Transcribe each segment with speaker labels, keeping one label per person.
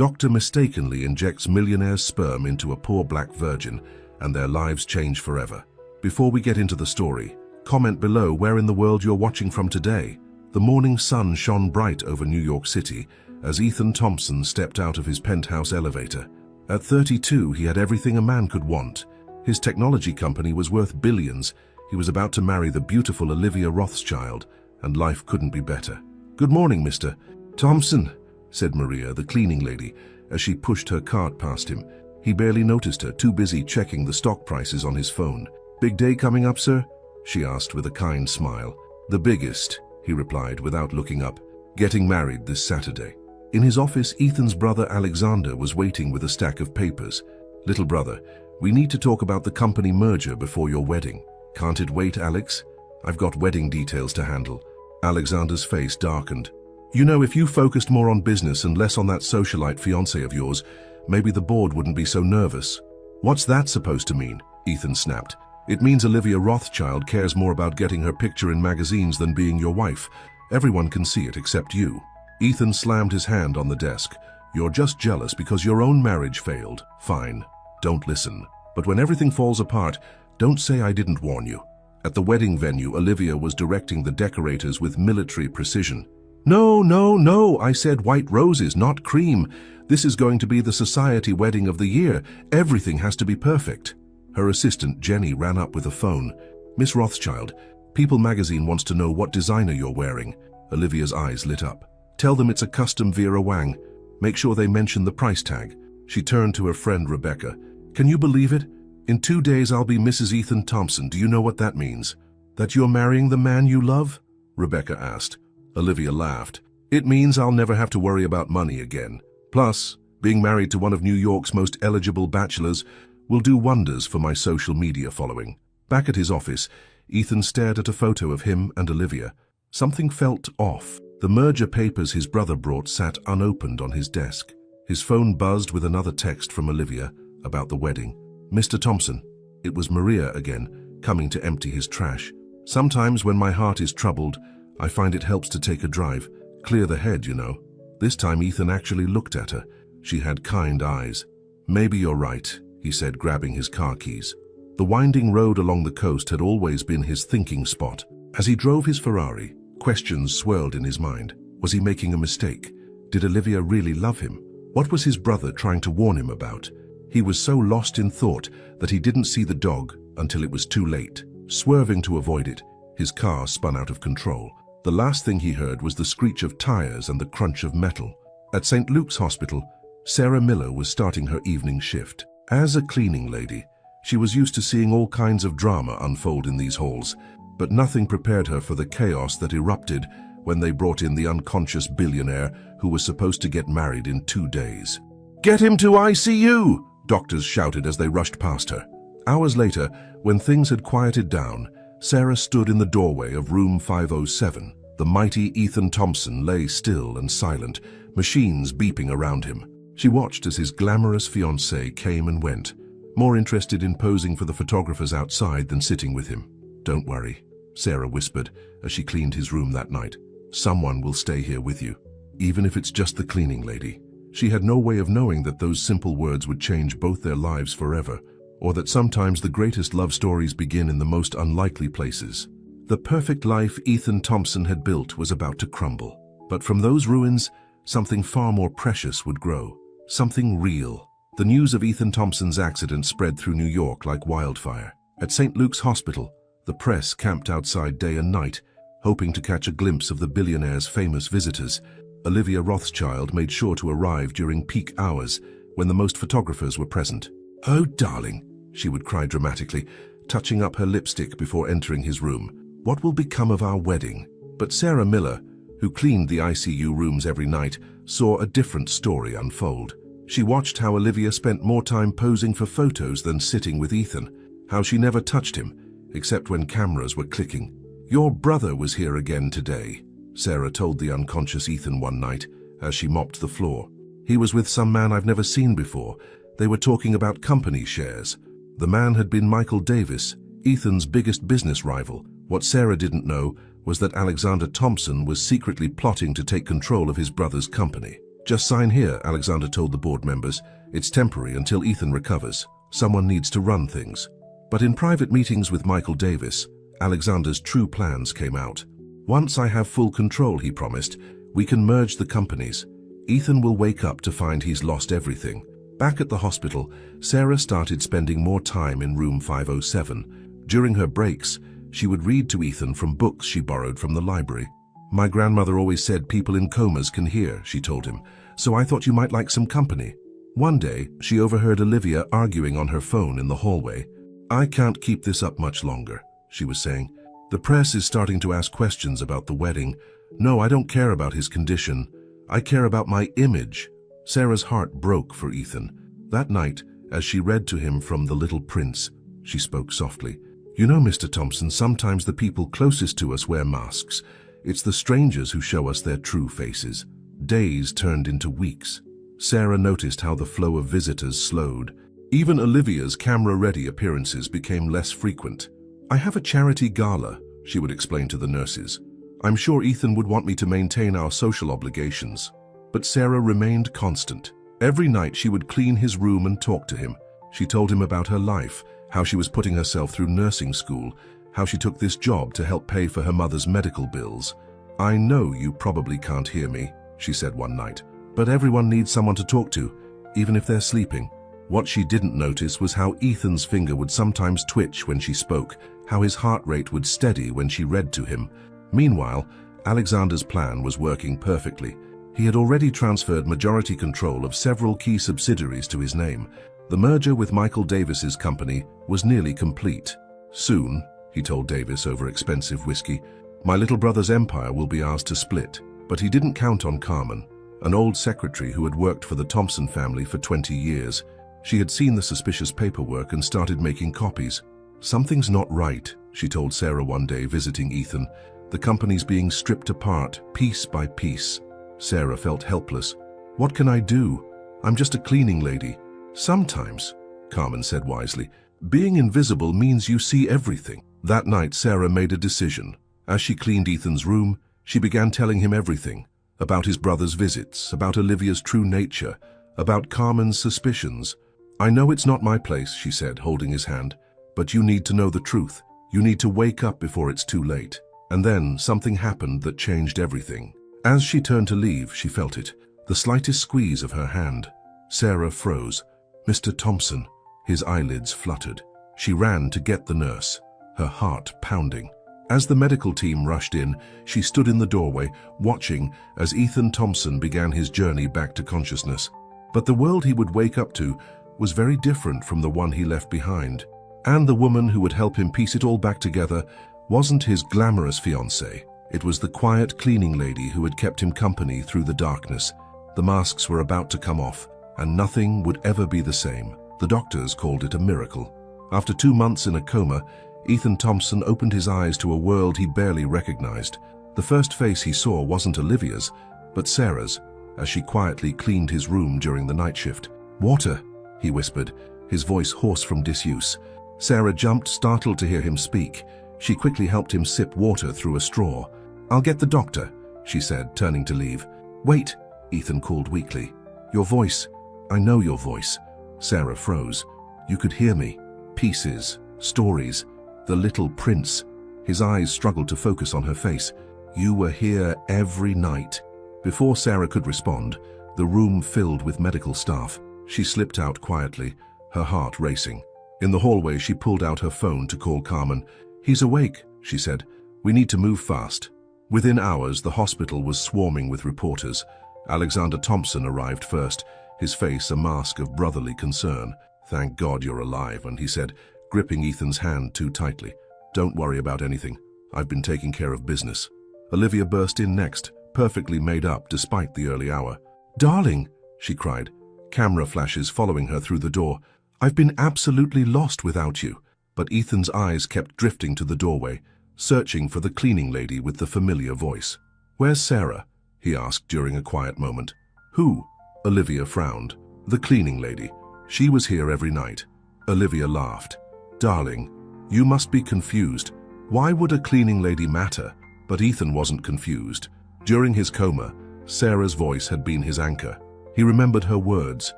Speaker 1: Doctor mistakenly injects Millionaire's sperm into a poor black virgin, and their lives change forever. Before we get into the story, comment below where in the world you're watching from today. The morning sun shone bright over New York City as Ethan Thompson stepped out of his penthouse elevator. At 32, he had everything a man could want. His technology company was worth billions. He was about to marry the beautiful Olivia Rothschild, and life couldn't be better. "Good morning, Mr. Thompson," said Maria, the cleaning lady, as she pushed her cart past him. He barely noticed her, too busy checking the stock prices on his phone. "Big day coming up, sir?" she asked with a kind smile. "The biggest," he replied without looking up. "Getting married this Saturday." In his office, Ethan's brother Alexander was waiting with a stack of papers. "Little brother, we need to talk about the company merger before your wedding." "Can't it wait, Alex? I've got wedding details to handle." Alexander's face darkened. "You know, if you focused more on business and less on that socialite fiancé of yours, maybe the board wouldn't be so nervous." "What's that supposed to mean?" Ethan snapped. "It means Olivia Rothschild cares more about getting her picture in magazines than being your wife. Everyone can see it except you." Ethan slammed his hand on the desk. "You're just jealous because your own marriage failed. Fine. Don't listen. But when everything falls apart, don't say I didn't warn you." At the wedding venue, Olivia was directing the decorators with military precision. "No, no, no, I said white roses, not cream. This is going to be the society wedding of the year. Everything has to be perfect." Her assistant, Jenny, ran up with a phone. "Miss Rothschild, People magazine wants to know what designer you're wearing." Olivia's eyes lit up. "Tell them it's a custom Vera Wang. Make sure they mention the price tag." She turned to her friend Rebecca. "Can you believe it? In 2 days I'll be Mrs. Ethan Thompson. Do you know what that means?" "That you're marrying the man you love?" Rebecca asked. Olivia laughed. "It means I'll never have to worry about money again. Plus, being married to one of New York's most eligible bachelors will do wonders for my social media following." Back at his office, Ethan stared at a photo of him and Olivia. Something felt off. The merger papers his brother brought sat unopened on his desk. His phone buzzed with another text from Olivia about the wedding. "Mr. Thompson." It was Maria again, coming to empty his trash. "Sometimes when my heart is troubled, I find it helps to take a drive. Clear the head, you know." This time Ethan actually looked at her. She had kind eyes. "Maybe you're right," he said, grabbing his car keys. The winding road along the coast had always been his thinking spot. As he drove his Ferrari, questions swirled in his mind. Was he making a mistake? Did Olivia really love him? What was his brother trying to warn him about? He was so lost in thought that he didn't see the dog until it was too late. Swerving to avoid it, his car spun out of control. The last thing he heard was the screech of tires and the crunch of metal. At St. Luke's Hospital, Sarah Miller was starting her evening shift. As a cleaning lady, she was used to seeing all kinds of drama unfold in these halls, but nothing prepared her for the chaos that erupted when they brought in the unconscious billionaire who was supposed to get married in 2 days. "Get him to ICU!" doctors shouted as they rushed past her. Hours later, when things had quieted down, Sarah stood in the doorway of room 507. The mighty Ethan Thompson lay still and silent, machines beeping around him. She watched as his glamorous fiancée came and went, more interested in posing for the photographers outside than sitting with him. "Don't worry," Sarah whispered as she cleaned his room that night. "Someone will stay here with you, even if it's just the cleaning lady." She had no way of knowing that those simple words would change both their lives forever, or that sometimes the greatest love stories begin in the most unlikely places. The perfect life Ethan Thompson had built was about to crumble. But from those ruins, something far more precious would grow. Something real. The news of Ethan Thompson's accident spread through New York like wildfire. At St. Luke's Hospital, the press camped outside day and night, hoping to catch a glimpse of the billionaire's famous visitors. Olivia Rothschild made sure to arrive during peak hours when the most photographers were present. "Oh, darling," she would cry dramatically, touching up her lipstick before entering his room. "What will become of our wedding?" But Sarah Miller, who cleaned the ICU rooms every night, saw a different story unfold. She watched how Olivia spent more time posing for photos than sitting with Ethan, how she never touched him, except when cameras were clicking. "Your brother was here again today," Sarah told the unconscious Ethan one night as she mopped the floor. "He was with some man I've never seen before. They were talking about company shares. The man had been Michael Davis, Ethan's biggest business rival. What Sarah didn't know was that Alexander Thompson was secretly plotting to take control of his brother's company. Just sign here, Alexander told the board members. It's temporary until Ethan recovers. Someone needs to run things. But in private meetings with Michael Davis, Alexander's true plans came out. Once I have full control, he promised, we can merge the companies. Ethan will wake up to find he's lost everything. Back at the hospital, Sarah started spending more time in room 507. During her breaks, she would read to Ethan from books she borrowed from the library. My grandmother always said people in comas can hear, she told him, so I thought you might like some company. One day, she overheard Olivia arguing on her phone in the hallway. I can't keep this up much longer, she was saying. The press is starting to ask questions about the wedding. No, I don't care about his condition. I care about my image. Sarah's heart broke for Ethan. That night, as she read to him from The Little Prince, she spoke softly. You know, Mr. Thompson, sometimes the people closest to us wear masks. It's the strangers who show us their true faces. Days turned into weeks. Sarah noticed how the flow of visitors slowed. Even Olivia's camera-ready appearances became less frequent. I have a charity gala, she would explain to the nurses. I'm sure Ethan would want me to maintain our social obligations. But Sarah remained constant. Every night she would clean his room and talk to him. She told him about her life, how she was putting herself through nursing school, how she took this job to help pay for her mother's medical bills. I know you probably can't hear me, she said one night, but everyone needs someone to talk to, even if they're sleeping. What she didn't notice was how Ethan's finger would sometimes twitch when she spoke, how his heart rate would steady when she read to him. Meanwhile, Alexander's plan was working perfectly. He had already transferred majority control of several key subsidiaries to his name. The merger with Michael Davis's company was nearly complete. Soon, he told Davis over expensive whiskey, my little brother's empire will be ours to split. But he didn't count on Carmen, an old secretary who had worked for the Thompson family for 20 years. She had seen the suspicious paperwork and started making copies. Something's not right, she told Sarah one day visiting Ethan. The company's being stripped apart, piece by piece. Sarah felt helpless. What can I do? I'm just a cleaning lady. Sometimes, Carmen said wisely, being invisible means you see everything. That night, Sarah made a decision. As she cleaned Ethan's room, she began telling him everything. About his brother's visits, about Olivia's true nature, about Carmen's suspicions. I know it's not my place, she said, holding his hand, but you need to know the truth. You need to wake up before it's too late. And then something happened that changed everything. As she turned to leave, she felt it, the slightest squeeze of her hand. Sarah froze. Mr. Thompson. His eyelids fluttered. She ran to get the nurse, her heart pounding. As the medical team rushed in, she stood in the doorway, watching as Ethan Thompson began his journey back to consciousness. But the world he would wake up to was very different from the one he left behind. And the woman who would help him piece it all back together wasn't his glamorous fiancée. It was the quiet cleaning lady who had kept him company through the darkness. The masks were about to come off, and nothing would ever be the same. The doctors called it a miracle. After 2 months in a coma, Ethan Thompson opened his eyes to a world he barely recognized. The first face he saw wasn't Olivia's, but Sarah's, as she quietly cleaned his room during the night shift. Water, he whispered, his voice hoarse from disuse. Sarah jumped, startled to hear him speak. She quickly helped him sip water through a straw. I'll get the doctor, she said, turning to leave. Wait, Ethan called weakly. Your voice. I know your voice. Sarah froze. You could hear me. Pieces, stories, the little prince. His eyes struggled to focus on her face. You were here every night. Before Sarah could respond, the room filled with medical staff. She slipped out quietly, her heart racing. In the hallway, she pulled out her phone to call Carmen. He's awake, she said. We need to move fast. Within hours, the hospital was swarming with reporters. Alexander Thompson arrived first, his face a mask of brotherly concern. Thank God you're alive, and he said, gripping Ethan's hand too tightly. Don't worry about anything. I've been taking care of business. Olivia burst in next, perfectly made up despite the early hour. Darling, she cried, camera flashes following her through the door. I've been absolutely lost without you. But Ethan's eyes kept drifting to the doorway, searching for the cleaning lady with the familiar voice. Where's Sarah? He asked during a quiet moment. Who? Olivia frowned. The cleaning lady. She was here every night. Olivia laughed. Darling, you must be confused. Why would a cleaning lady matter? But Ethan wasn't confused. During his coma, Sarah's voice had been his anchor. He remembered her words,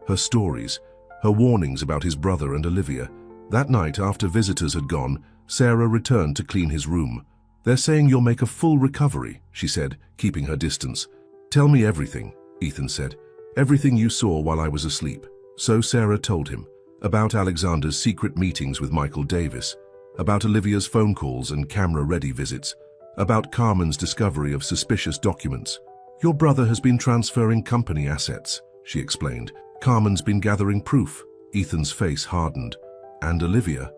Speaker 1: her stories, her warnings about his brother and Olivia. That night, after visitors had gone, Sarah returned to clean his room. "They're saying you'll make a full recovery," she said, keeping her distance. "Tell me everything," Ethan said. "Everything you saw while I was asleep." So Sarah told him about Alexander's secret meetings with Michael Davis, about Olivia's phone calls and camera-ready visits, about Carmen's discovery of suspicious documents. "Your brother has been transferring company assets," she explained. "Carmen's been gathering proof." Ethan's face hardened. "And Olivia?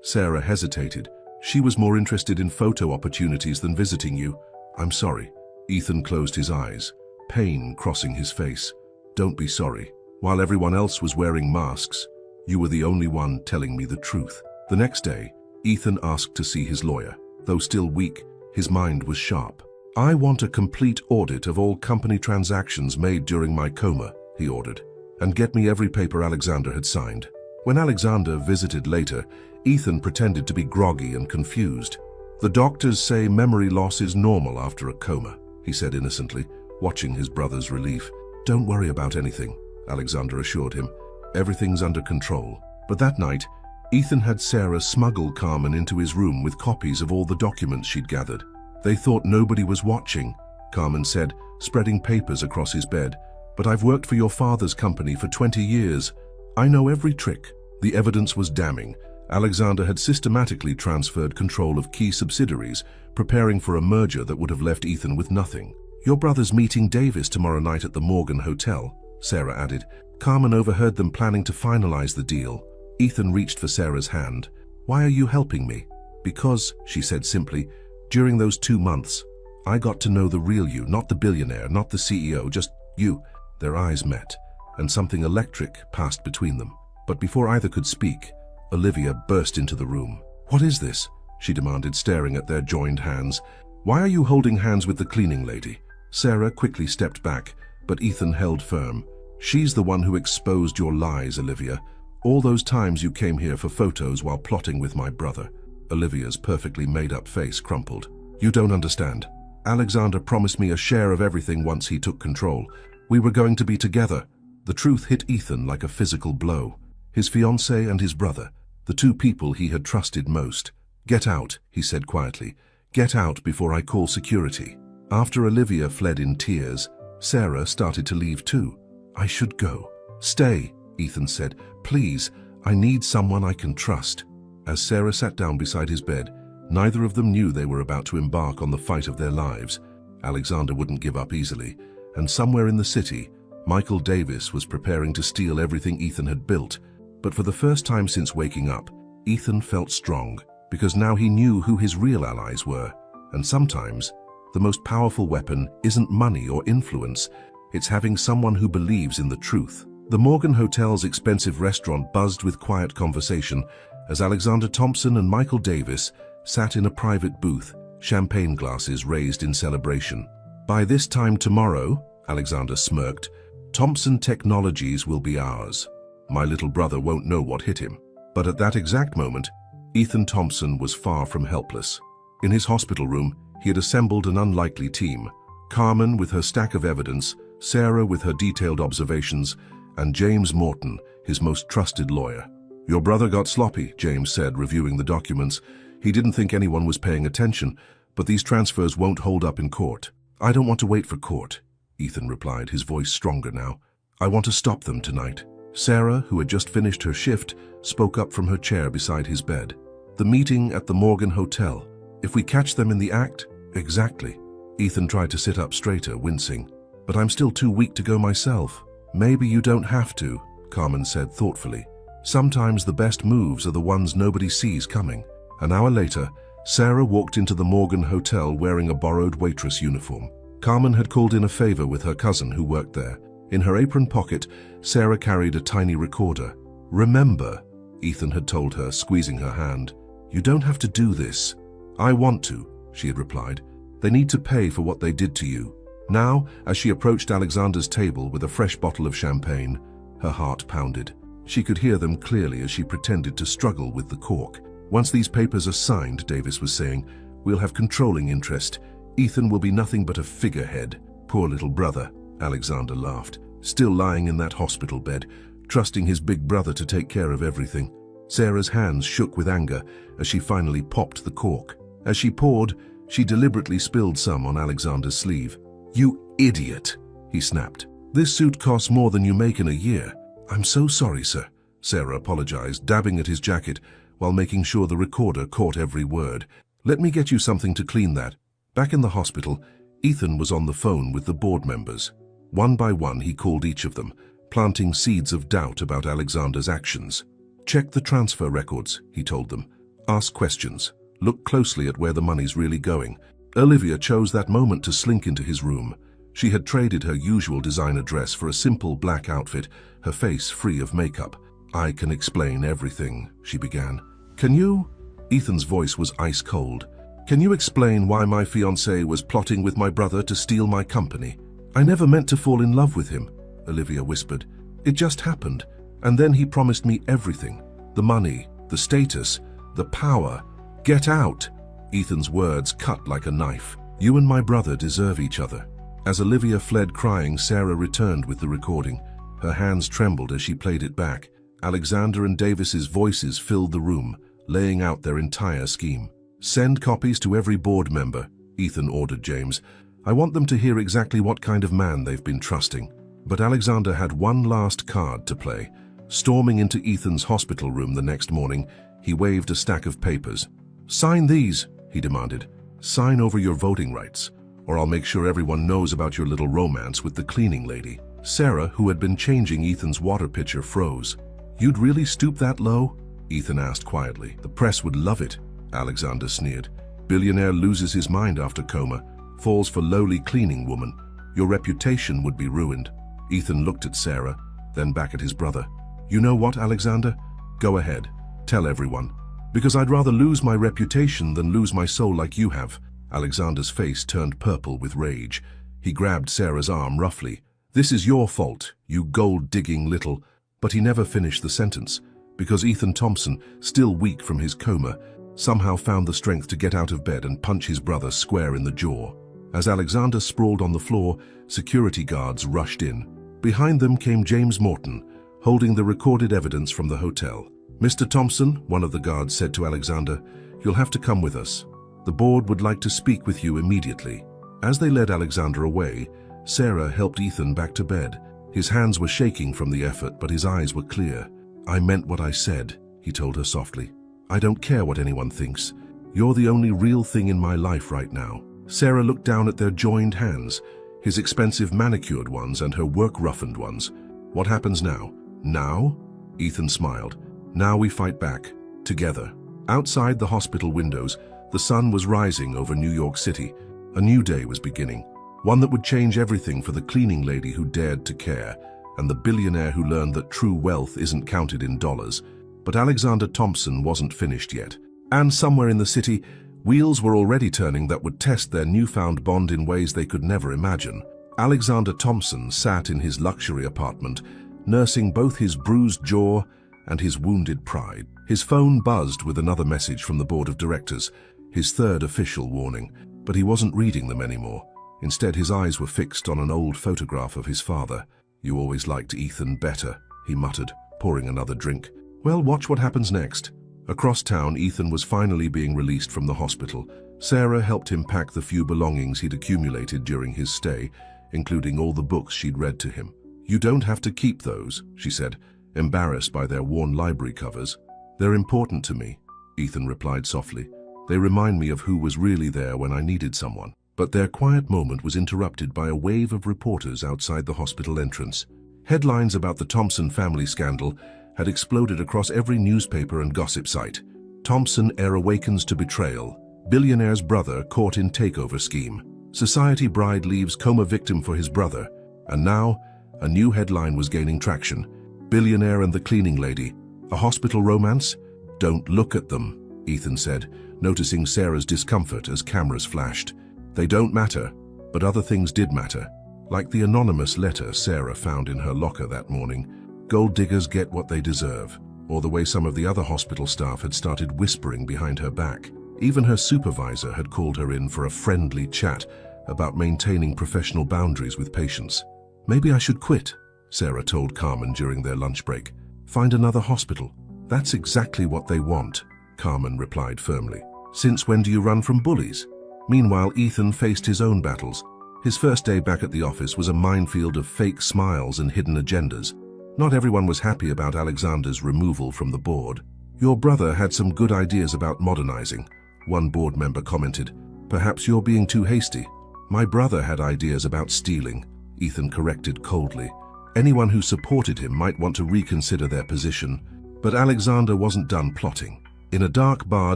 Speaker 1: Sarah hesitated. "She was more interested in photo opportunities than visiting you." "I'm sorry." Ethan closed his eyes, pain crossing his face. "Don't be sorry. While everyone else was wearing masks, you were the only one telling me the truth." The next day, Ethan asked to see his lawyer. Though still weak, his mind was sharp. "I want a complete audit of all company transactions made during my coma," he ordered, "and get me every paper Alexander had signed." When Alexander visited later, Ethan pretended to be groggy and confused. "The doctors say memory loss is normal after a coma," he said innocently, watching his brother's relief. "Don't worry about anything," Alexander assured him. "Everything's under control." But that night, Ethan had Sarah smuggle Carmen into his room with copies of all the documents she'd gathered. "They thought nobody was watching," Carmen said, spreading papers across his bed. "But I've worked for your father's company for 20 years. I know every trick." The evidence was damning. Alexander had systematically transferred control of key subsidiaries, preparing for a merger that would have left Ethan with nothing. "Your brother's meeting Davis tomorrow night at the Morgan Hotel," Sarah added. "Carmen overheard them planning to finalize the deal." Ethan reached for Sarah's hand. "Why are you helping me?" "Because," she said simply, "during those 2 months, I got to know the real you, not the billionaire, not the CEO, just you." Their eyes met, and something electric passed between them. But before either could speak, Olivia burst into the room. "What is this?" she demanded, staring at their joined hands. "Why are you holding hands with the cleaning lady?" Sarah quickly stepped back, but Ethan held firm. "She's the one who exposed your lies, Olivia. All those times you came here for photos while plotting with my brother." Olivia's perfectly made-up face crumpled. "You don't understand. Alexander promised me a share of everything once he took control. We were going to be together." The truth hit Ethan like a physical blow. His fiancée and his brother, the two people he had trusted most. "Get out," he said quietly. "Get out before I call security." After Olivia fled in tears, Sarah started to leave too. "I should go." "Stay," Ethan said. "Please, I need someone I can trust." As Sarah sat down beside his bed, neither of them knew they were about to embark on the fight of their lives. Alexander wouldn't give up easily, and somewhere in the city, Michael Davis was preparing to steal everything Ethan had built. But for the first time since waking up, Ethan felt strong, because now he knew who his real allies were. And sometimes, the most powerful weapon isn't money or influence, it's having someone who believes in the truth. The Morgan Hotel's expensive restaurant buzzed with quiet conversation as Alexander Thompson and Michael Davis sat in a private booth, champagne glasses raised in celebration. "By this time tomorrow," Alexander smirked, "Thompson Technologies will be ours. My little brother won't know what hit him." But at that exact moment, Ethan Thompson was far from helpless. In his hospital room, he had assembled an unlikely team. Carmen with her stack of evidence, Sarah with her detailed observations, and James Morton, his most trusted lawyer. "Your brother got sloppy," James said, reviewing the documents. "He didn't think anyone was paying attention, but these transfers won't hold up in court." "I don't want to wait for court," Ethan replied, his voice stronger now. "I want to stop them tonight." Sarah, who had just finished her shift, spoke up from her chair beside his bed. "The meeting at the Morgan Hotel. If we catch them in the act?" "Exactly." Ethan tried to sit up straighter, wincing. "But I'm still too weak to go myself." "Maybe you don't have to," Carmen said thoughtfully. "Sometimes the best moves are the ones nobody sees coming." An hour later, Sarah walked into the Morgan Hotel wearing a borrowed waitress uniform. Carmen had called in a favor with her cousin who worked there. In her apron pocket, Sarah carried a tiny recorder. "Remember," Ethan had told her, squeezing her hand, "you don't have to do this." "I want to," she had replied. "They need to pay for what they did to you." Now, as she approached Alexander's table with a fresh bottle of champagne, her heart pounded. She could hear them clearly as she pretended to struggle with the cork. "Once these papers are signed," Davis was saying, "we'll have controlling interest. Ethan will be nothing but a figurehead. Poor little brother." Alexander laughed, still lying in that hospital bed, trusting his big brother to take care of everything. Sarah's hands shook with anger as she finally popped the cork. As she poured, she deliberately spilled some on Alexander's sleeve. "You idiot," he snapped. "This suit costs more than you make in a year." "I'm so sorry, sir," Sarah apologized, dabbing at his jacket while making sure the recorder caught every word. "Let me get you something to clean that." Back in the hospital, Ethan was on the phone with the board members. One by one, he called each of them, planting seeds of doubt about Alexander's actions. "Check the transfer records," he told them. "Ask questions. Look closely at where the money's really going." Olivia chose that moment to slink into his room. She had traded her usual designer dress for a simple black outfit, her face free of makeup. "I can explain everything," she began. "Can you?" Ethan's voice was ice cold. "Can you explain why my fiancé was plotting with my brother to steal my company?" "I never meant to fall in love with him," Olivia whispered. "It just happened. And then he promised me everything. The money, the status, the power. Get out!" Ethan's words cut like a knife. "You and my brother deserve each other." As Olivia fled crying, Sarah returned with the recording. Her hands trembled as she played it back. Alexander and Davis's voices filled the room, laying out their entire scheme. "Send copies to every board member," Ethan ordered James. "I want them to hear exactly what kind of man they've been trusting." But Alexander had one last card to play. Storming into Ethan's hospital room the next morning, he waved a stack of papers. "Sign these," he demanded. "Sign over your voting rights, or I'll make sure everyone knows about your little romance with the cleaning lady." Sarah, who had been changing Ethan's water pitcher, froze. "You'd really stoop that low?" Ethan asked quietly. "The press would love it," Alexander sneered. "Billionaire loses his mind after coma, falls for lowly cleaning woman. Your reputation would be ruined." Ethan looked at Sarah, then back at his brother. "You know what, Alexander? Go ahead. Tell everyone. Because I'd rather lose my reputation than lose my soul like you have." Alexander's face turned purple with rage. He grabbed Sarah's arm roughly. "This is your fault, you gold-digging little—" But he never finished the sentence, because Ethan Thompson, still weak from his coma, somehow found the strength to get out of bed and punch his brother square in the jaw. As Alexander sprawled on the floor, security guards rushed in. Behind them came James Morton, holding the recorded evidence from the hotel. "Mr. Thompson," one of the guards said to Alexander, "you'll have to come with us. The board would like to speak with you immediately." As they led Alexander away, Sarah helped Ethan back to bed. His hands were shaking from the effort, but his eyes were clear. "I meant what I said," he told her softly. "I don't care what anyone thinks. You're the only real thing in my life right now." Sarah looked down at their joined hands, his expensive manicured ones and her work-roughened ones. "What happens now?" "Now?" Ethan smiled. "Now we fight back, together." Outside the hospital windows, the sun was rising over New York City. A new day was beginning, one that would change everything for the cleaning lady who dared to care, and the billionaire who learned that true wealth isn't counted in dollars. But Alexander Thompson wasn't finished yet. And somewhere in the city, wheels were already turning that would test their newfound bond in ways they could never imagine. Alexander Thompson sat in his luxury apartment, nursing both his bruised jaw and his wounded pride. His phone buzzed with another message from the board of directors, his third official warning, but he wasn't reading them anymore. Instead, his eyes were fixed on an old photograph of his father. "You always liked Ethan better," he muttered, pouring another drink. "Well, watch what happens next." Across town, Ethan was finally being released from the hospital. Sarah helped him pack the few belongings he'd accumulated during his stay, including all the books she'd read to him. "You don't have to keep those," she said, embarrassed by their worn library covers. "They're important to me," Ethan replied softly. "They remind me of who was really there when I needed someone." But their quiet moment was interrupted by a wave of reporters outside the hospital entrance. Headlines about the Thompson family scandal had exploded across every newspaper and gossip site. "Thompson heir awakens to betrayal. Billionaire's brother caught in takeover scheme. Society bride leaves coma victim for his brother." And now, a new headline was gaining traction. "Billionaire and the cleaning lady. A hospital romance?" "Don't look at them," Ethan said, noticing Sarah's discomfort as cameras flashed. "They don't matter, but other things did matter. Like the anonymous letter Sarah found in her locker that morning. Gold diggers get what they deserve. Or the way some of the other hospital staff had started whispering behind her back. Even her supervisor had called her in for a friendly chat about maintaining professional boundaries with patients. Maybe I should quit, Sarah told Carmen during their lunch break. Find another hospital. That's exactly what they want, Carmen replied firmly. Since when do you run from bullies? Meanwhile, Ethan faced his own battles. His first day back at the office was a minefield of fake smiles and hidden agendas. Not everyone was happy about Alexander's removal from the board. Your brother had some good ideas about modernizing, one board member commented. Perhaps you're being too hasty. My brother had ideas about stealing, Ethan corrected coldly. Anyone who supported him might want to reconsider their position, but Alexander wasn't done plotting. In a dark bar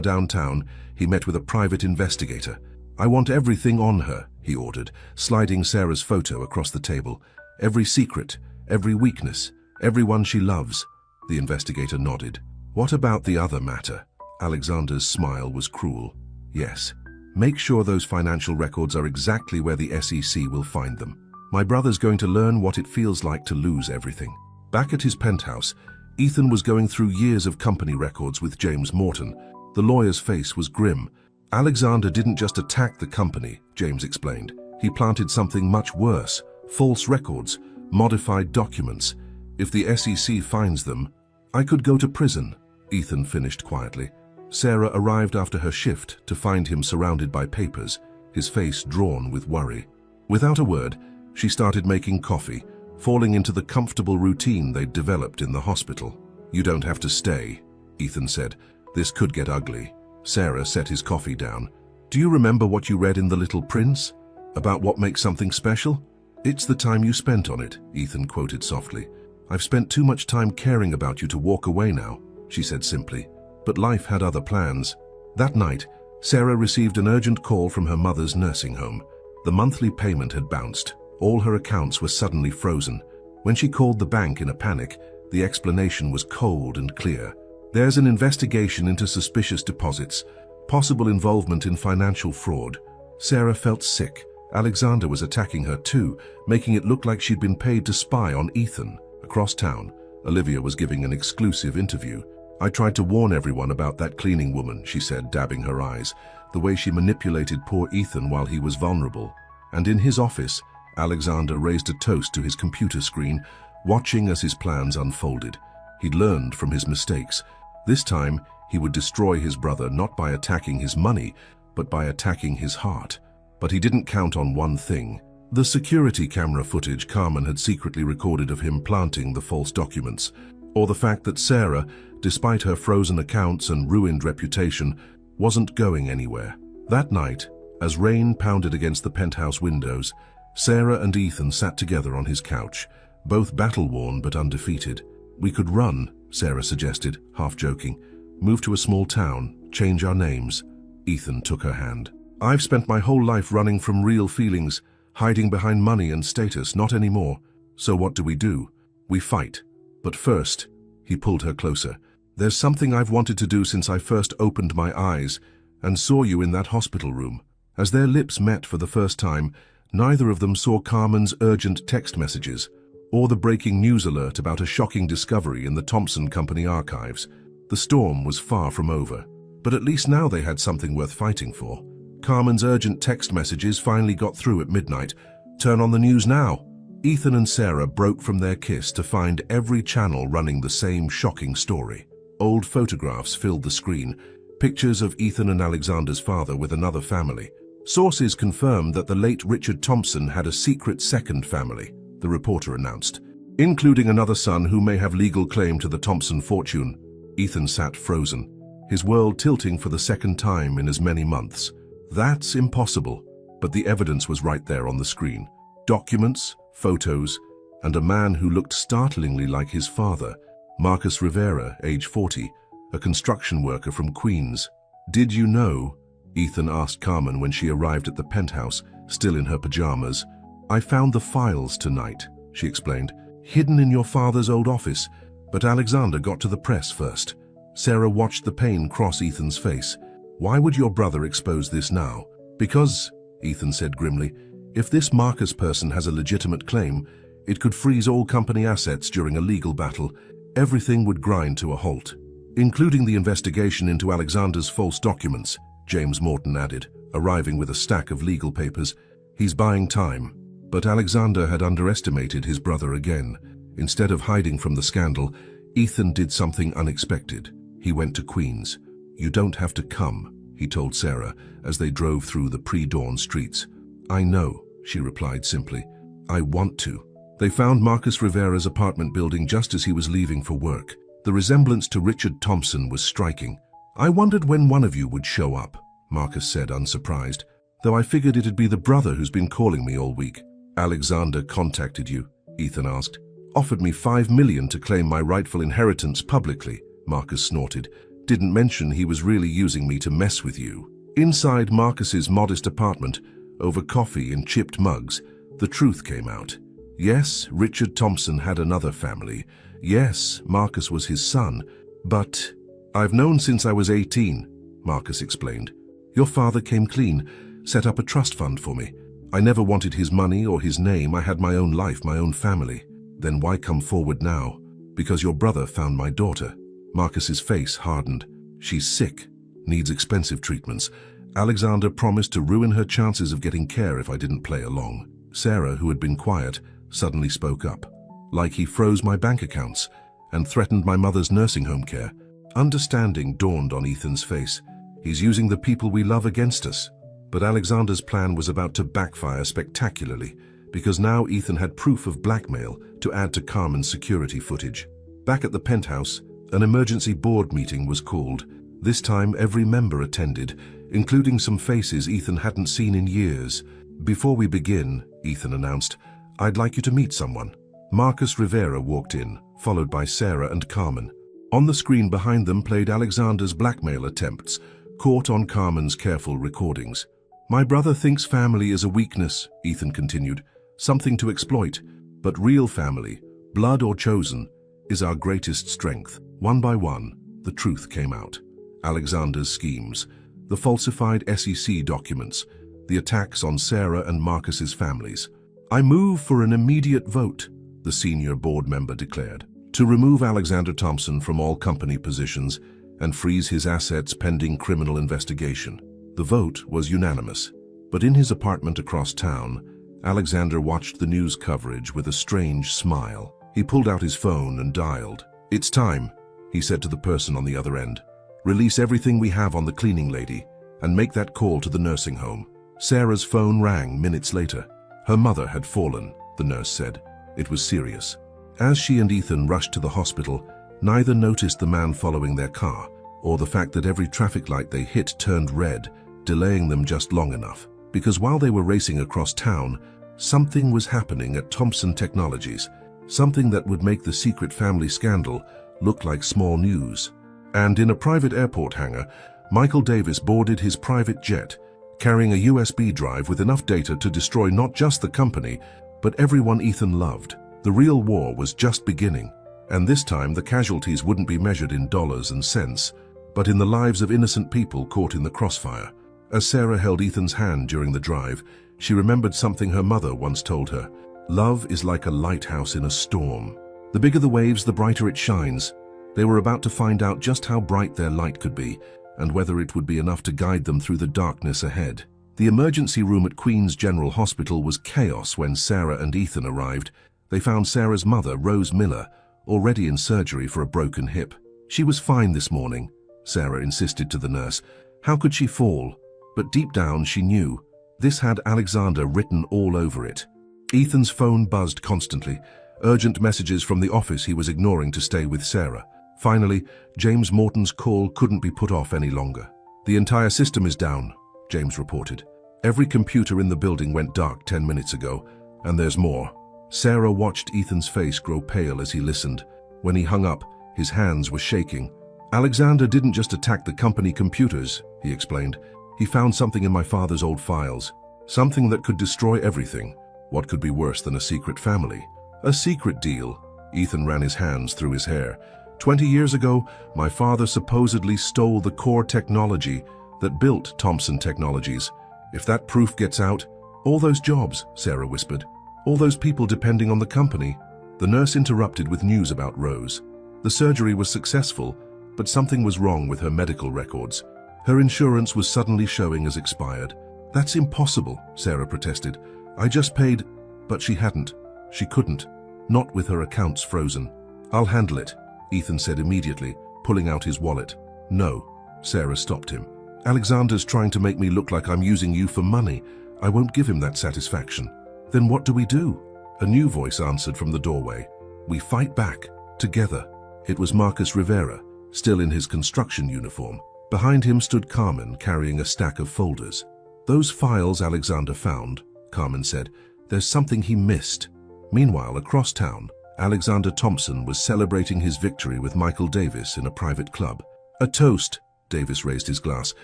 Speaker 1: downtown, he met with a private investigator. I want everything on her, he ordered, sliding Sarah's photo across the table. Every secret, every weakness, everyone she loves. The investigator nodded. What about the other matter? Alexander's smile was cruel. Yes. Make sure those financial records are exactly where the SEC will find them. My brother's going to learn what it feels like to lose everything. Back at his penthouse, Ethan was going through years of company records with James Morton. The lawyer's face was grim. Alexander didn't just attack the company, James explained. He planted something much worse. False records, modified documents. If the SEC finds them, I could go to prison, Ethan finished quietly. Sarah arrived after her shift to find him surrounded by papers, his face drawn with worry. Without a word, she started making coffee, falling into the comfortable routine they'd developed in the hospital. You don't have to stay, Ethan said. This could get ugly. Sarah set his coffee down. Do you remember what you read in The Little Prince? About what makes something special? It's the time you spent on it, Ethan quoted softly. I've spent too much time caring about you to walk away now, she said simply. But life had other plans. That night, Sarah received an urgent call from her mother's nursing home. The monthly payment had bounced. All her accounts were suddenly frozen. When she called the bank in a panic, the explanation was cold and clear. There's an investigation into suspicious deposits, possible involvement in financial fraud. Sarah felt sick. Alexander was attacking her too, making it look like she'd been paid to spy on Ethan. Across town, Olivia was giving an exclusive interview. I tried to warn everyone about that cleaning woman, she said, dabbing her eyes, the way she manipulated poor Ethan while he was vulnerable. And in his office, Alexander raised a toast to his computer screen, watching as his plans unfolded. He'd learned from his mistakes. This time, he would destroy his brother not by attacking his money, but by attacking his heart. But he didn't count on one thing. The security camera footage Carmen had secretly recorded of him planting the false documents, or the fact that Sarah, despite her frozen accounts and ruined reputation, wasn't going anywhere. That night, as rain pounded against the penthouse windows, Sarah and Ethan sat together on his couch, both battle-worn but undefeated. We could run, Sarah suggested, half joking. Move to a small town, change our names. Ethan took her hand. I've spent my whole life running from real feelings, hiding behind money and status, not anymore. So what do? We fight. But first, he pulled her closer. There's something I've wanted to do since I first opened my eyes and saw you in that hospital room. As their lips met for the first time, neither of them saw Carmen's urgent text messages or the breaking news alert about a shocking discovery in the Thompson Company archives. The storm was far from over, but at least now they had something worth fighting for. Carmen's urgent text messages finally got through at midnight. Turn on the news now. Ethan and Sarah broke from their kiss to find every channel running the same shocking story. Old photographs filled the screen, pictures of Ethan and Alexander's father with another family. Sources confirmed that the late Richard Thompson had a secret second family, the reporter announced, including another son who may have legal claim to the Thompson fortune. Ethan sat frozen, his world tilting for the second time in as many months. That's impossible, but the evidence was right there on the screen. Documents, photos, and a man who looked startlingly like his father, Marcus Rivera, age 40, a construction worker from Queens. Did you know? Ethan asked Carmen when she arrived at the penthouse, still in her pajamas. I found the files tonight, she explained, hidden in your father's old office, but Alexander got to the press first. Sarah watched the pain cross Ethan's face. Why would your brother expose this now? Because, Ethan said grimly, if this Marcus person has a legitimate claim, it could freeze all company assets during a legal battle. Everything would grind to a halt, including the investigation into Alexander's false documents, James Morton added, arriving with a stack of legal papers. He's buying time. But Alexander had underestimated his brother again. Instead of hiding from the scandal, Ethan did something unexpected. He went to Queens. "You don't have to come," he told Sarah as they drove through the pre-dawn streets. "I know," she replied simply. "I want to." They found Marcus Rivera's apartment building just as he was leaving for work. The resemblance to Richard Thompson was striking. "I wondered when one of you would show up," Marcus said, unsurprised, "though I figured it'd be the brother who's been calling me all week." "Alexander contacted you?" Ethan asked. "Offered me $5 million to claim my rightful inheritance publicly," Marcus snorted. "Didn't mention he was really using me to mess with you." Inside Marcus's modest apartment, over coffee in chipped mugs, the truth came out. Yes, Richard Thompson had another family. Yes, Marcus was his son. But "I've known since I was 18, Marcus explained. "Your father came clean, set up a trust fund for me. I never wanted his money or his name. I had my own life, my own family." "Then why come forward now?" "Because your brother found my daughter." Marcus's face hardened. "She's sick, needs expensive treatments. Alexander promised to ruin her chances of getting care if I didn't play along." Sarah, who had been quiet, suddenly spoke up. "Like he froze my bank accounts and threatened my mother's nursing home care." Understanding dawned on Ethan's face. He's using the people we love against us. But Alexander's plan was about to backfire spectacularly, because now Ethan had proof of blackmail to add to Carmen's security footage. Back at the penthouse, an emergency board meeting was called. This time every member attended, including some faces Ethan hadn't seen in years. "Before we begin," Ethan announced, "I'd like you to meet someone." Marcus Rivera walked in, followed by Sarah and Carmen. On the screen behind them played Alexander's blackmail attempts, caught on Carmen's careful recordings. "My brother thinks family is a weakness," Ethan continued, "something to exploit. But real family, blood or chosen, is our greatest strength." One by one, the truth came out. Alexander's schemes, the falsified SEC documents, the attacks on Sarah and Marcus's families. "I move for an immediate vote," the senior board member declared, "to remove Alexander Thompson from all company positions and freeze his assets pending criminal investigation." The vote was unanimous, but in his apartment across town, Alexander watched the news coverage with a strange smile. He pulled out his phone and dialed. "It's time," he said to the person on the other end. "Release everything we have on the cleaning lady and make that call to the nursing home." Sarah's phone rang minutes later. Her mother had fallen, the nurse said. It was serious. As she and Ethan rushed to the hospital, neither noticed the man following their car, or the fact that every traffic light they hit turned red, delaying them just long enough. Because while they were racing across town, something was happening at Thompson Technologies, something that would make the secret family scandal look like small news. And in a private airport hangar, Michael Davis boarded his private jet, carrying a USB drive with enough data to destroy not just the company, but everyone Ethan loved. The real war was just beginning, and this time the casualties wouldn't be measured in dollars and cents, but in the lives of innocent people caught in the crossfire. As Sarah held Ethan's hand during the drive, she remembered something her mother once told her. "Love is like a lighthouse in a storm. The bigger the waves, the brighter it shines." They were about to find out just how bright their light could be, and whether it would be enough to guide them through the darkness ahead. The emergency room at Queens General Hospital was chaos when Sarah and Ethan arrived. They found Sarah's mother, Rose Miller, already in surgery for a broken hip. "She was fine this morning," Sarah insisted to the nurse. "How could she fall?" But deep down she knew. This had Alexander written all over it. Ethan's phone buzzed constantly, urgent messages from the office he was ignoring to stay with Sarah. Finally, James Morton's call couldn't be put off any longer. "The entire system is down," James reported. "Every computer in the building went dark 10 minutes ago, and there's more." Sarah watched Ethan's face grow pale as he listened. When he hung up, his hands were shaking. "Alexander didn't just attack the company computers," he explained. "He found something in my father's old files. Something that could destroy everything. What could be worse than a secret family? A secret deal." Ethan ran his hands through his hair. 20 years ago, my father supposedly stole the core technology that built Thompson Technologies. If that proof gets out, all those jobs," Sarah whispered, "all those people depending on the company." The nurse interrupted with news about Rose. The surgery was successful, but something was wrong with her medical records. Her insurance was suddenly showing as expired. "That's impossible," Sarah protested. "I just paid..." But she hadn't. She couldn't. Not with her accounts frozen. "I'll handle it," Ethan said immediately, pulling out his wallet. "No," Sarah stopped him. "Alexander's trying to make me look like I'm using you for money. I won't give him that satisfaction." "Then what do we do?" A new voice answered from the doorway. "We fight back, together." It was Marcus Rivera, still in his construction uniform. Behind him stood Carmen, carrying a stack of folders. "Those files Alexander found," Carmen said. "There's something he missed." Meanwhile, across town, Alexander Thompson was celebrating his victory with Michael Davis in a private club. "A toast," Davis raised his glass,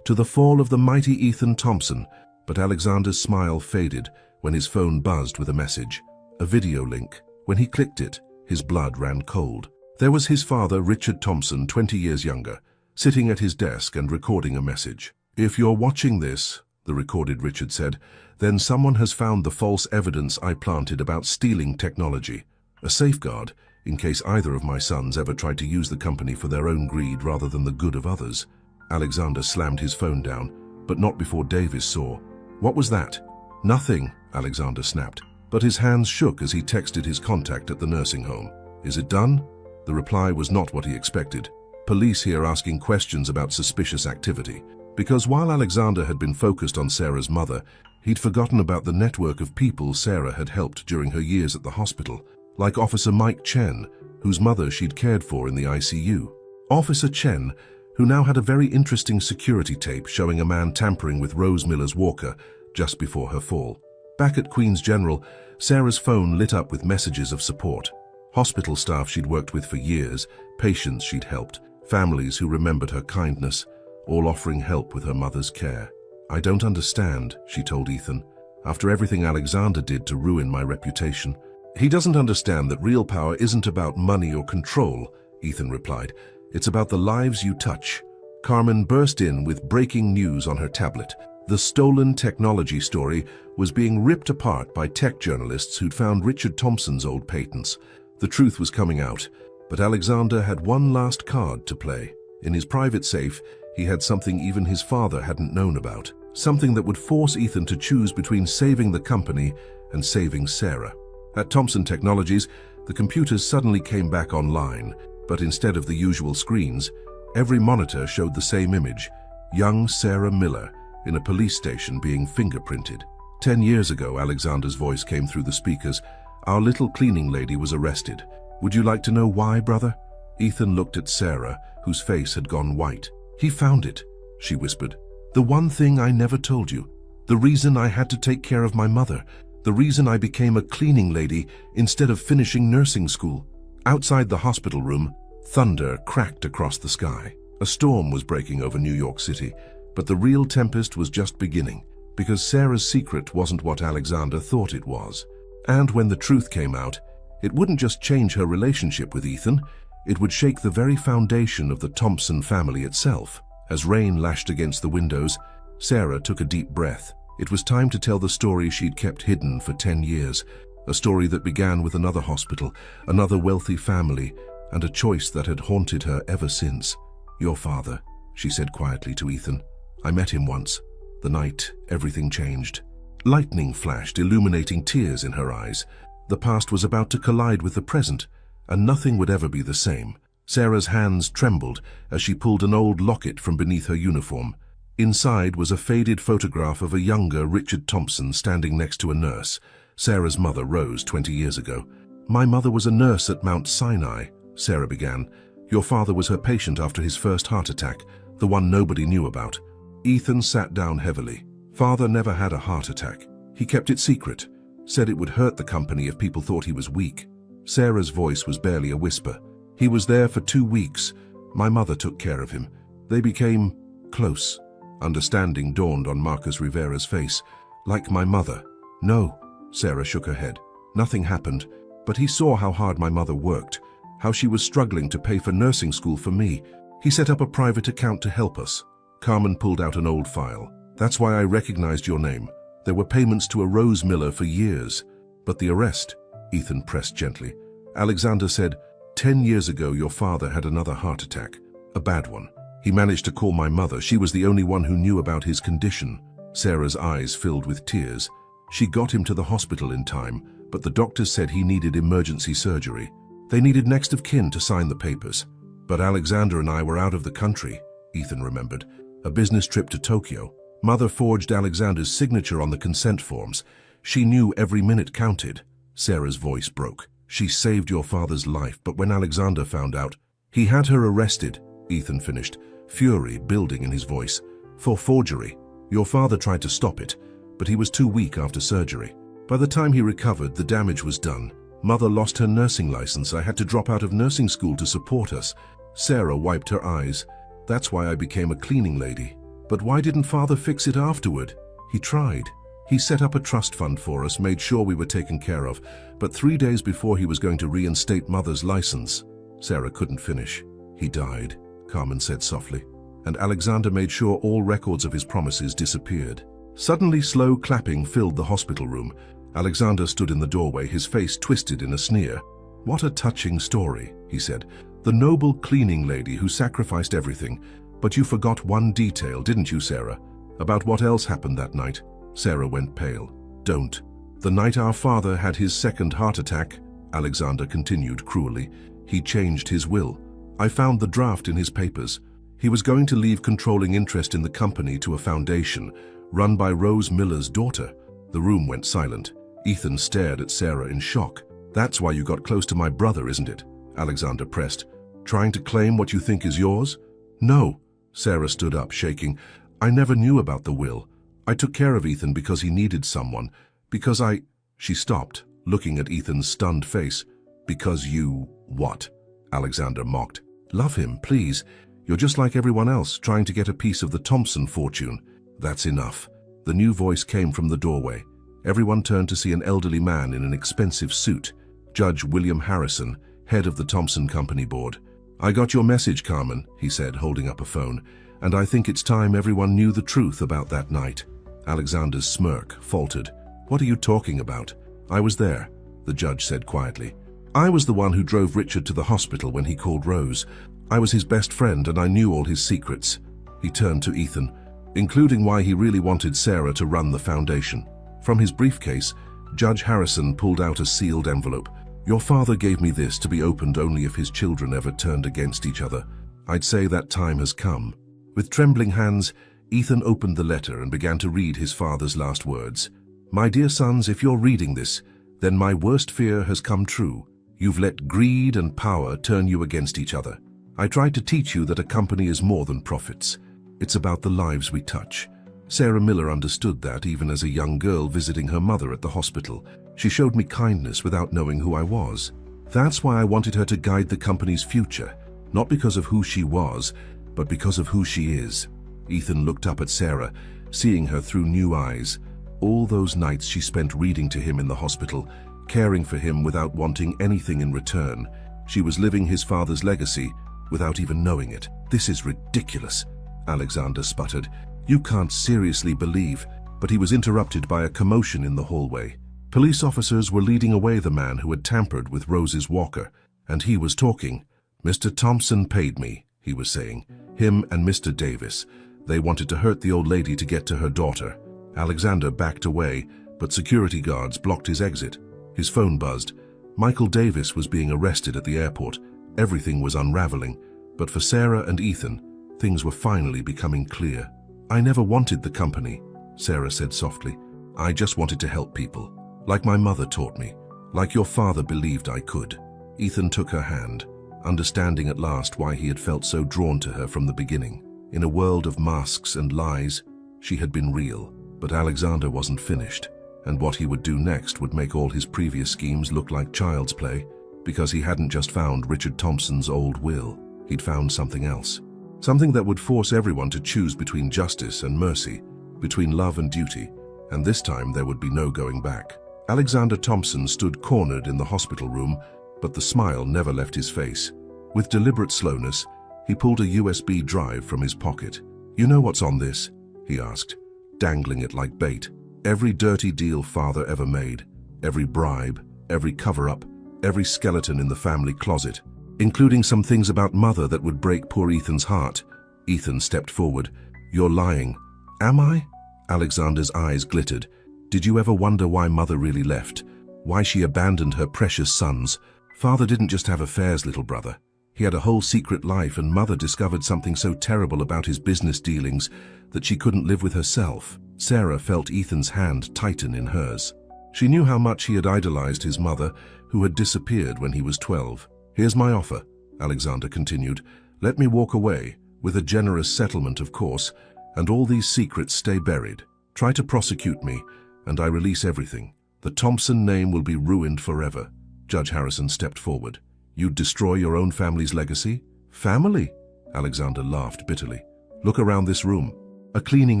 Speaker 1: "to the fall of the mighty Ethan Thompson." But Alexander's smile faded when his phone buzzed with a message, a video link. When he clicked it, his blood ran cold. There was his father, Richard Thompson, 20 years younger, sitting at his desk and recording a message. "If you're watching this," the recorded Richard said, "then someone has found the false evidence I planted about stealing technology. A safeguard, in case either of my sons ever tried to use the company for their own greed rather than the good of others." Alexander slammed his phone down, but not before Davis saw. "What was that?" "Nothing," Alexander snapped, but his hands shook as he texted his contact at the nursing home. "Is it done?" The reply was not what he expected. "Police here asking questions about suspicious activity." Because while Alexander had been focused on Sarah's mother, he'd forgotten about the network of people Sarah had helped during her years at the hospital, like Officer Mike Chen, whose mother she'd cared for in the ICU. Officer Chen, who now had a very interesting security tape showing a man tampering with Rose Miller's walker just before her fall. Back at Queen's General, Sarah's phone lit up with messages of support. Hospital staff she'd worked with for years, patients she'd helped, families who remembered her kindness, all offering help with her mother's care. "I don't understand," she told Ethan, "after everything Alexander did to ruin my reputation." "He doesn't understand that real power isn't about money or control," Ethan replied. "It's about the lives you touch." Carmen burst in with breaking news on her tablet. The stolen technology story was being ripped apart by tech journalists who'd found Richard Thompson's old patents. The truth was coming out, but Alexander had one last card to play. In his private safe, he had something even his father hadn't known about. Something that would force Ethan to choose between saving the company and saving Sarah. At Thompson Technologies, the computers suddenly came back online, but instead of the usual screens, every monitor showed the same image, young Sarah Miller in a police station being fingerprinted. 10 years ago, Alexander's voice came through the speakers. "Our little cleaning lady was arrested. Would you like to know why, brother?" Ethan looked at Sarah, whose face had gone white. "He found it," she whispered. "The one thing I never told you. The reason I had to take care of my mother. The reason I became a cleaning lady instead of finishing nursing school." Outside the hospital room, thunder cracked across the sky. A storm was breaking over New York City, but the real tempest was just beginning, because Sarah's secret wasn't what Alexander thought it was. And when the truth came out, it wouldn't just change her relationship with Ethan, it would shake the very foundation of the Thompson family itself. As rain lashed against the windows, Sarah took a deep breath. It was time to tell the story she'd kept hidden for 10 years, a story that began with another hospital, another wealthy family, and a choice that had haunted her ever since. "Your father," she said quietly to Ethan. "I met him once. The night everything changed." Lightning flashed, illuminating tears in her eyes. The past was about to collide with the present, and nothing would ever be the same. Sarah's hands trembled as she pulled an old locket from beneath her uniform. Inside was a faded photograph of a younger Richard Thompson standing next to a nurse, Sarah's mother, Rose, 20 years ago. "My mother was a nurse at Mount Sinai," Sarah began. "Your father was her patient after his first heart attack, the one nobody knew about." Ethan sat down heavily. "Father never had a heart attack. He kept it secret, said it would hurt the company if people thought he was weak." Sarah's voice was barely a whisper. "He was there for 2 weeks. My mother took care of him. They became close." Understanding dawned on Marcus Rivera's face. "Like my mother." "No," Sarah shook her head. "Nothing happened, but he saw how hard my mother worked, how she was struggling to pay for nursing school for me. He set up a private account to help us." Carmen pulled out an old file. "That's why I recognized your name. There were payments to a Rose Miller for years." "But the arrest," Ethan pressed gently. Alexander said, 10 years ago your father had another heart attack. A bad one. He managed to call my mother. She was the only one who knew about his condition." Sarah's eyes filled with tears. "She got him to the hospital in time, but the doctors said he needed emergency surgery. They needed next of kin to sign the papers. But Alexander and I were out of the country, Ethan remembered. A business trip to Tokyo. Mother forged Alexander's signature on the consent forms. She knew every minute counted. Sarah's voice broke. She saved your father's life, but when Alexander found out, he had her arrested, Ethan finished, fury building in his voice. For forgery. Your father tried to stop it, but he was too weak after surgery. By the time he recovered, the damage was done. Mother lost her nursing license. I had to drop out of nursing school to support us. Sarah wiped her eyes. That's why I became a cleaning lady. But why didn't father fix it afterward? He tried. He set up a trust fund for us, made sure we were taken care of. But 3 days before he was going to reinstate mother's license, Sarah couldn't finish. He died, Carmen said softly. And Alexander made sure all records of his promises disappeared. Suddenly, slow clapping filled the hospital room. Alexander stood in the doorway, his face twisted in a sneer. What a touching story, he said. The noble cleaning lady who sacrificed everything. But you forgot one detail, didn't you, Sarah? About what else happened that night? Sarah went pale. Don't. The night our father had his second heart attack, Alexander continued cruelly, he changed his will. I found the draft in his papers. He was going to leave controlling interest in the company to a foundation, run by Rose Miller's daughter. The room went silent. Ethan stared at Sarah in shock. That's why you got close to my brother, isn't it? Alexander pressed. Trying to claim what you think is yours? No. Sarah stood up, shaking. I never knew about the will. I took care of Ethan because he needed someone. Because I... She stopped, looking at Ethan's stunned face. Because you... what? Alexander mocked. Love him, please. You're just like everyone else, trying to get a piece of the Thompson fortune. That's enough. The new voice came from the doorway. Everyone turned to see an elderly man in an expensive suit. Judge William Harrison, head of the Thompson Company Board. I got your message, Carmen, he said, holding up a phone. And I think it's time everyone knew the truth about that night. Alexander's smirk faltered. What are you talking about? I was there, the judge said quietly. I was the one who drove Richard to the hospital when he called Rose. I was his best friend and I knew all his secrets. He turned to Ethan, including why he really wanted Sarah to run the foundation. From his briefcase, Judge Harrison pulled out a sealed envelope. Your father gave me this to be opened only if his children ever turned against each other. I'd say that time has come. With trembling hands, Ethan opened the letter and began to read his father's last words. My dear sons, if you're reading this, then my worst fear has come true. You've let greed and power turn you against each other. I tried to teach you that a company is more than profits. It's about the lives we touch. Sarah Miller understood that even as a young girl visiting her mother at the hospital. She showed me kindness without knowing who I was. That's why I wanted her to guide the company's future, not because of who she was, but because of who she is. Ethan looked up at Sarah, seeing her through new eyes. All those nights she spent reading to him in the hospital, caring for him without wanting anything in return. She was living his father's legacy without even knowing it. This is ridiculous, Alexander sputtered. You can't seriously believe, but he was interrupted by a commotion in the hallway. Police officers were leading away the man who had tampered with Rose's walker, and he was talking. Mr. Thompson paid me, he was saying. Him and Mr. Davis. They wanted to hurt the old lady to get to her daughter. Alexander backed away, but security guards blocked his exit. His phone buzzed. Michael Davis was being arrested at the airport. Everything was unraveling, but for Sarah and Ethan, things were finally becoming clear. I never wanted the company, Sarah said softly. I just wanted to help people, like my mother taught me, like your father believed I could. Ethan took her hand, understanding at last why he had felt so drawn to her from the beginning. In a world of masks and lies, she had been real, but Alexander wasn't finished, and what he would do next would make all his previous schemes look like child's play, because he hadn't just found Richard Thompson's old will, he'd found something else. Something that would force everyone to choose between justice and mercy, between love and duty, and this time there would be no going back. Alexander Thompson stood cornered in the hospital room, but the smile never left his face. With deliberate slowness, he pulled a USB drive from his pocket. You know what's on this? He asked, dangling it like bait. Every dirty deal father ever made, every bribe, every cover-up, every skeleton in the family closet, including some things about mother that would break poor Ethan's heart. Ethan stepped forward. You're lying. Am I? Alexander's eyes glittered. Did you ever wonder why mother really left? why she abandoned her precious sons. Father didn't just have affairs, little brother. He had a whole secret life, and Mother discovered something so terrible about his business dealings that she couldn't live with herself. Sarah felt Ethan's hand tighten in hers. She knew how much he had idolized his mother, who had disappeared when he was 12. "Here's my offer," Alexander continued. "Let me walk away, with a generous settlement, of course, and all these secrets stay buried. Try to prosecute me, and I release everything. The Thompson name will be ruined forever." Judge Harrison stepped forward. "You'd destroy your own family's legacy?" "Family?" Alexander laughed bitterly. "Look around this room. A cleaning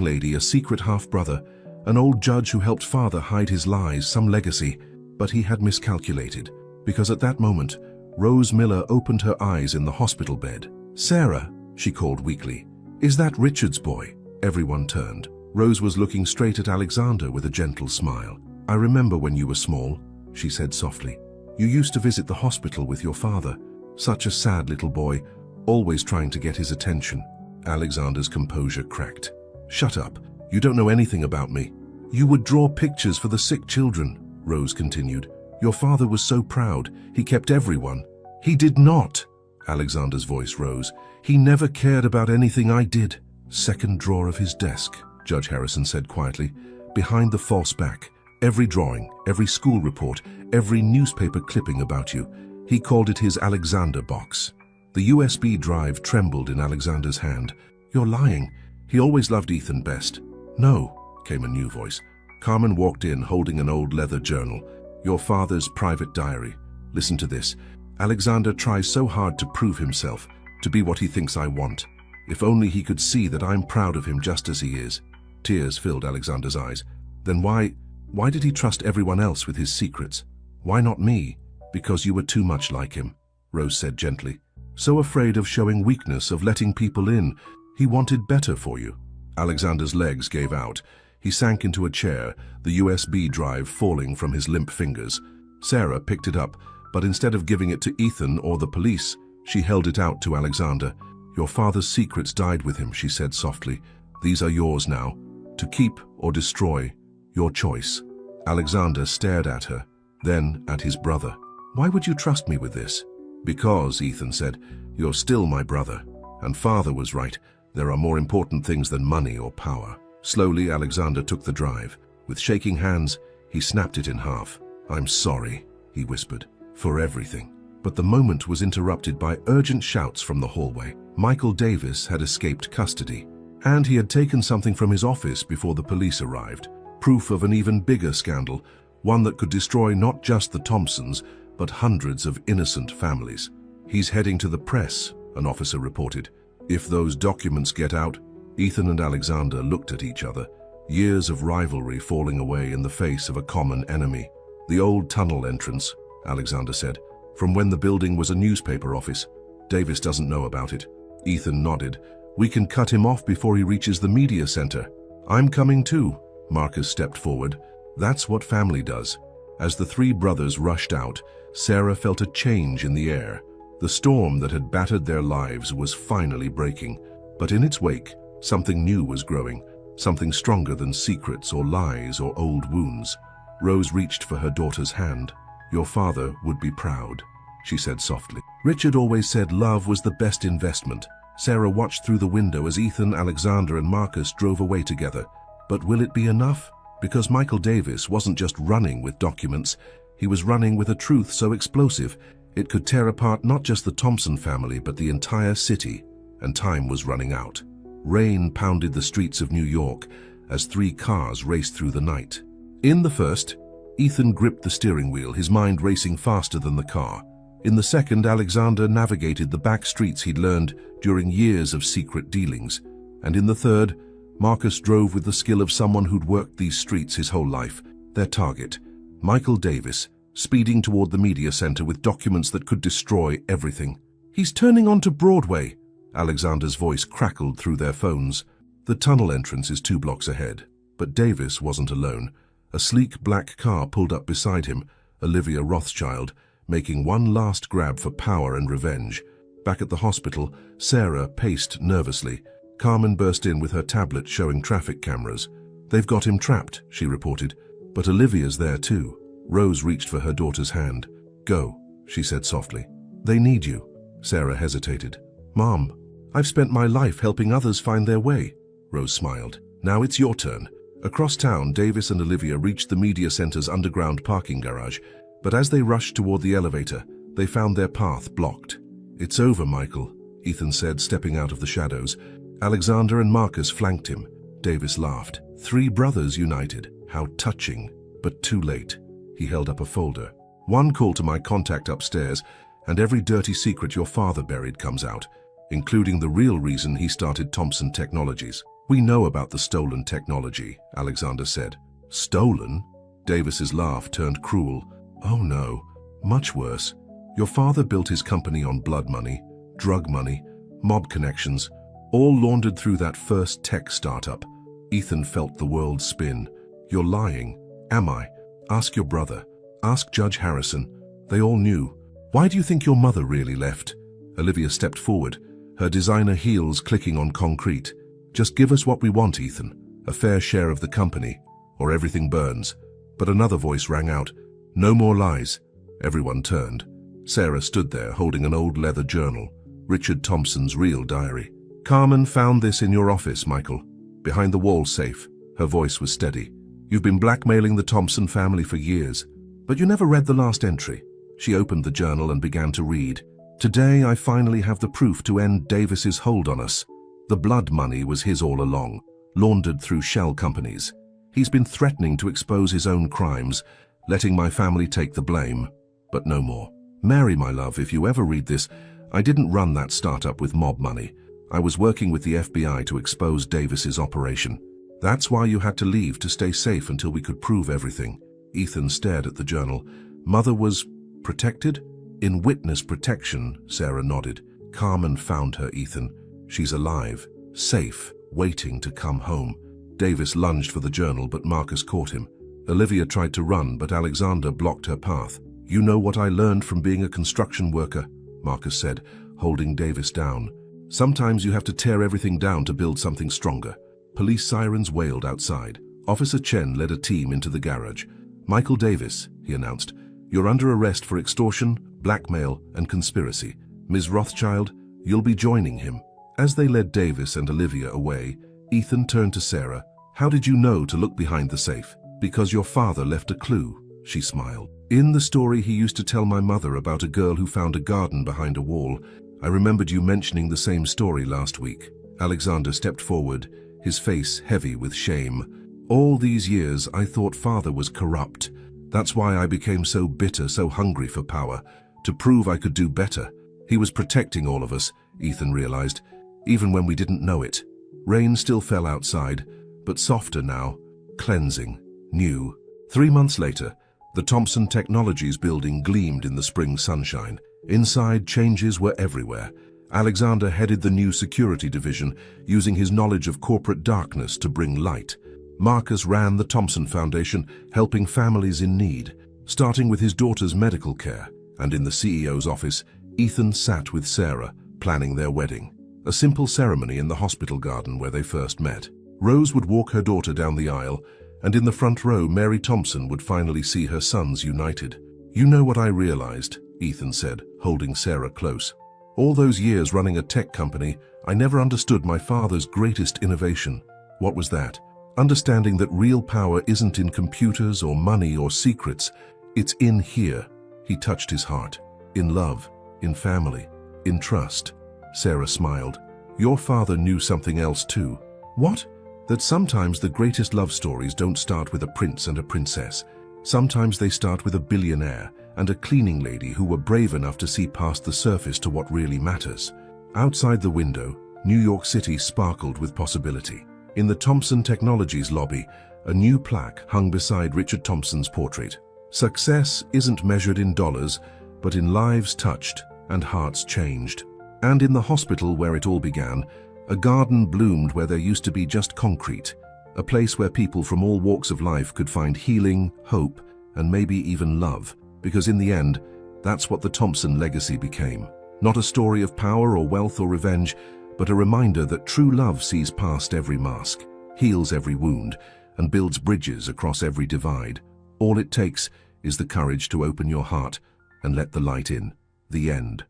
Speaker 1: lady, a secret half-brother, an old judge who helped Father hide his lies, some legacy." But he had miscalculated, because at that moment, Rose Miller opened her eyes in the hospital bed. "Sarah," she called weakly, "is that Richard's boy?" Everyone turned. Rose was looking straight at Alexander with a gentle smile. "I remember when you were small," she said softly. "You used to visit the hospital with your father. Such a sad little boy, always trying to get his attention." Alexander's composure cracked. "Shut up. You don't know anything about me." "You would draw pictures for the sick children," Rose continued. "Your father was so proud. He kept everyone." "He did not." Alexander's voice rose. "He never cared about anything I did." "Second drawer of his desk," Judge Harrison said quietly. "Behind the false back. Every drawing, every school report, every newspaper clipping about you. He called it his Alexander box." The USB drive trembled in Alexander's hand. "You're lying. He always loved Ethan best." "No," came a new voice. Carmen walked in holding an old leather journal. "Your father's private diary. Listen to this. Alexander tries so hard to prove himself, to be what he thinks I want. If only he could see that I'm proud of him just as he is." Tears filled Alexander's eyes. "Then why did he trust everyone else with his secrets? Why not me?" "Because you were too much like him," Rose said gently. "So afraid of showing weakness, of letting people in. He wanted better for you." Alexander's legs gave out. He sank into a chair, the USB drive falling from his limp fingers. Sarah picked it up, but instead of giving it to Ethan or the police, she held it out to Alexander. "Your father's secrets died with him," she said softly. "These are yours now. To keep or destroy, your choice." Alexander stared at her, then at his brother. "Why would you trust me with this?" "Because," Ethan said, "you're still my brother. And Father was right. There are more important things than money or power." Slowly, Alexander took the drive. With shaking hands, he snapped it in half. "I'm sorry," he whispered, "for everything." But the moment was interrupted by urgent shouts from the hallway. Michael Davis had escaped custody, and he had taken something from his office before the police arrived. Proof of an even bigger scandal, one that could destroy not just the Thompsons, but hundreds of innocent families. "He's heading to the press," an officer reported. "If those documents get out..." Ethan and Alexander looked at each other, years of rivalry falling away in the face of a common enemy. "The old tunnel entrance," Alexander said, "from when the building was a newspaper office. Davis doesn't know about it." Ethan nodded. "We can cut him off before he reaches the media center." "I'm coming too," Marcus stepped forward. "That's what family does." As the three brothers rushed out, Sarah felt a change in the air. The storm that had battered their lives was finally breaking, but in its wake, something new was growing, something stronger than secrets or lies or old wounds. Rose reached for her daughter's hand. "Your father would be proud," she said softly. "Richard always said love was the best investment." Sarah watched through the window as Ethan, Alexander, and Marcus drove away together. But will it be enough? Because Michael Davis wasn't just running with documents, he was running with a truth so explosive it could tear apart not just the Thompson family but the entire city, and time was running out. Rain pounded the streets of New York as three cars raced through the night. In the first, Ethan gripped the steering wheel, his mind racing faster than the car. In the second, Alexander navigated the back streets he'd learned during years of secret dealings. And in the third, Marcus drove with the skill of someone who'd worked these streets his whole life. Their target, Michael Davis, speeding toward the media center with documents that could destroy everything. "He's turning onto Broadway," Alexander's voice crackled through their phones. "The tunnel entrance is 2 blocks ahead." But Davis wasn't alone. A sleek black car pulled up beside him, Olivia Rothschild, making one last grab for power and revenge. Back at the hospital, Sarah paced nervously. Carmen burst in with her tablet showing traffic cameras. "They've got him trapped," she reported. "But Olivia's there too." Rose reached for her daughter's hand. "Go," she said softly. "They need you." Sarah hesitated. "Mom, I've spent my life helping others find their way." Rose smiled. "Now it's your turn." Across town, Davis and Olivia reached the media center's underground parking garage, but as they rushed toward the elevator, they found their path blocked. "It's over, Michael," Ethan said, stepping out of the shadows. Alexander and Marcus flanked him. Davis laughed. "3 brothers united. How touching, but too late." He held up a folder. "One call to my contact upstairs, and every dirty secret your father buried comes out, including the real reason he started Thompson Technologies." "We know about the stolen technology," Alexander said. "Stolen?" Davis's laugh turned cruel. "Oh no, much worse. Your father built his company on blood money, drug money, mob connections, all laundered through that first tech startup." Ethan felt the world spin. "You're lying." "Am I? Ask your brother. Ask Judge Harrison. They all knew." "Why do you think your mother really left?" Olivia stepped forward, her designer heels clicking on concrete. "Just give us what we want, Ethan. A fair share of the company, or everything burns." But another voice rang out. "No more lies." Everyone turned. Sarah stood there holding an old leather journal, Richard Thompson's real diary. "Carmen found this in your office, Michael. Behind the wall safe." Her voice was steady. "You've been blackmailing the Thompson family for years, but you never read the last entry." She opened the journal and began to read. "Today I finally have the proof to end Davis's hold on us. The blood money was his all along, laundered through shell companies. He's been threatening to expose his own crimes, letting my family take the blame. But no more. Mary, my love, if you ever read this, I didn't run that startup with mob money. I was working with the FBI to expose Davis's operation. That's why you had to leave, to stay safe until we could prove everything." Ethan stared at the journal. "Mother was protected?" "In witness protection," Sarah nodded. "Carmen found her, Ethan. She's alive, safe, waiting to come home." Davis lunged for the journal, but Marcus caught him. Olivia tried to run, but Alexander blocked her path. "You know what I learned from being a construction worker," Marcus said, holding Davis down. "Sometimes you have to tear everything down to build something stronger." Police sirens wailed outside. Officer Chen led a team into the garage. "Michael Davis," he announced, "you're under arrest for extortion, blackmail, and conspiracy. Ms. Rothschild, you'll be joining him." As they led Davis and Olivia away, Ethan turned to Sarah. "How did you know to look behind the safe?" "Because your father left a clue," she smiled. "In the story he used to tell my mother about a girl who found a garden behind a wall. I remembered you mentioning the same story last week." Alexander stepped forward, his face heavy with shame. "All these years I thought father was corrupt. That's why I became so bitter, so hungry for power, to prove I could do better. He was protecting all of us," Ethan realized, "even when we didn't know it." Rain still fell outside, but softer now, cleansing, new. 3 months later, the Thompson Technologies building gleamed in the spring sunshine. Inside, changes were everywhere. Alexander headed the new security division, using his knowledge of corporate darkness to bring light. Marcus ran the Thompson Foundation, helping families in need, starting with his daughter's medical care. And in the CEO's office, Ethan sat with Sarah, planning their wedding. A simple ceremony in the hospital garden where they first met. Rose would walk her daughter down the aisle, and in the front row, Mary Thompson would finally see her sons united. "You know what I realized," Ethan said, holding Sarah close. "All those years running a tech company, I never understood my father's greatest innovation." "What was that?" "Understanding that real power isn't in computers or money or secrets. It's in here." He touched his heart. "In love, in family, in trust." Sarah smiled. "Your father knew something else too." "What?" "That sometimes the greatest love stories don't start with a prince and a princess. Sometimes they start with a billionaire and a cleaning lady who were brave enough to see past the surface to what really matters." Outside the window, New York City sparkled with possibility. In the Thompson Technologies lobby, a new plaque hung beside Richard Thompson's portrait. "Success isn't measured in dollars, but in lives touched and hearts changed." And in the hospital where it all began, a garden bloomed where there used to be just concrete, a place where people from all walks of life could find healing, hope, and maybe even love. Because in the end, that's what the Thompson legacy became. Not a story of power or wealth or revenge, but a reminder that true love sees past every mask, heals every wound, and builds bridges across every divide. All it takes is the courage to open your heart and let the light in. The end.